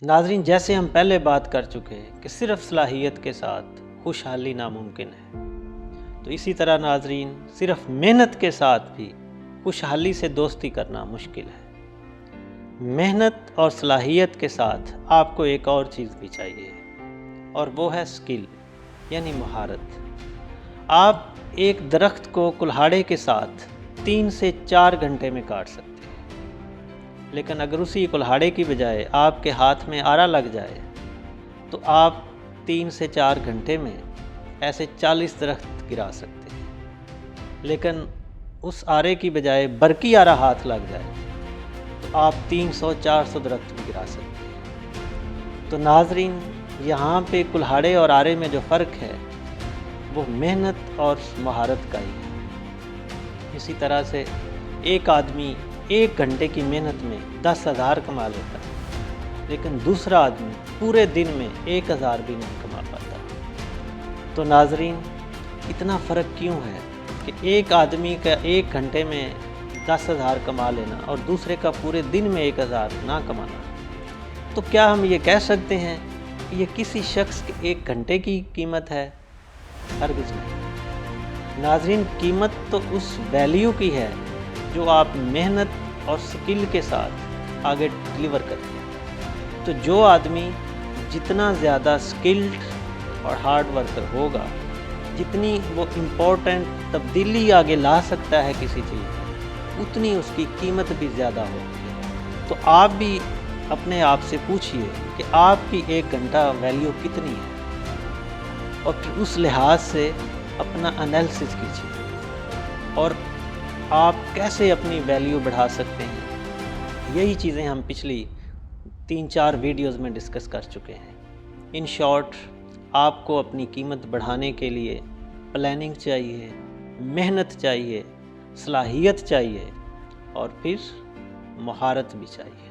ناظرین، جیسے ہم پہلے بات کر چکے ہیں کہ صرف صلاحیت کے ساتھ خوشحالی ناممکن ہے، تو اسی طرح ناظرین صرف محنت کے ساتھ بھی خوشحالی سے دوستی کرنا مشکل ہے۔ محنت اور صلاحیت کے ساتھ آپ کو ایک اور چیز بھی چاہیے، اور وہ ہے اسکل یعنی مہارت۔ آپ ایک درخت کو کلہاڑے کے ساتھ 3 سے 4 گھنٹے میں کاٹ سکتے ہیں، لیکن اگر اسی کلہاڑے کی بجائے آپ کے ہاتھ میں آرا لگ جائے تو آپ 3 سے 4 گھنٹے میں ایسے 40 درخت گرا سکتے ہیں، لیکن اس آرے کی بجائے برقی آرا ہاتھ لگ جائے تو آپ 300-400 درخت بھی گرا سکتے ہیں۔ تو ناظرین، یہاں پہ کلہاڑے اور آرے میں جو فرق ہے وہ محنت اور مہارت کا ہی ہے۔ اسی طرح سے ایک آدمی 1 گھنٹے کی محنت میں 10,000 کما لیتا ہے، لیکن دوسرا آدمی پورے دن میں 1,000 بھی نہیں کما پاتا۔ تو ناظرین، اتنا فرق کیوں ہے کہ ایک آدمی کا 1 گھنٹے میں 10,000 کما لینا اور دوسرے کا پورے دن میں 1,000 نہ کمانا؟ تو کیا ہم یہ کہہ سکتے ہیں کہ یہ کسی شخص کے 1 گھنٹے کی قیمت ہے؟ ہرگز نہیں۔ ناظرین، قیمت تو اس ویلیو کی ہے جو آپ محنت اور سکل کے ساتھ آگے ڈلیور کرتے ہیں۔ تو جو آدمی جتنا زیادہ سکلڈ اور ہارڈ ورکر ہوگا، جتنی وہ امپورٹنٹ تبدیلی آگے لا سکتا ہے کسی چیز میں، اتنی اس کی قیمت بھی زیادہ ہوتی ہے۔ تو آپ بھی اپنے آپ سے پوچھئے کہ آپ کی 1 گھنٹہ ویلیو کتنی ہے، اور پھر اس لحاظ سے اپنا انالیسس کیجیے اور آپ کیسے اپنی ویلیو بڑھا سکتے ہیں۔ یہی چیزیں ہم پچھلی 3-4 ویڈیوز میں ڈسکس کر چکے ہیں۔ ان شارٹ، آپ کو اپنی قیمت بڑھانے کے لیے پلاننگ چاہیے، محنت چاہیے، صلاحیت چاہیے، اور پھر مہارت بھی چاہیے۔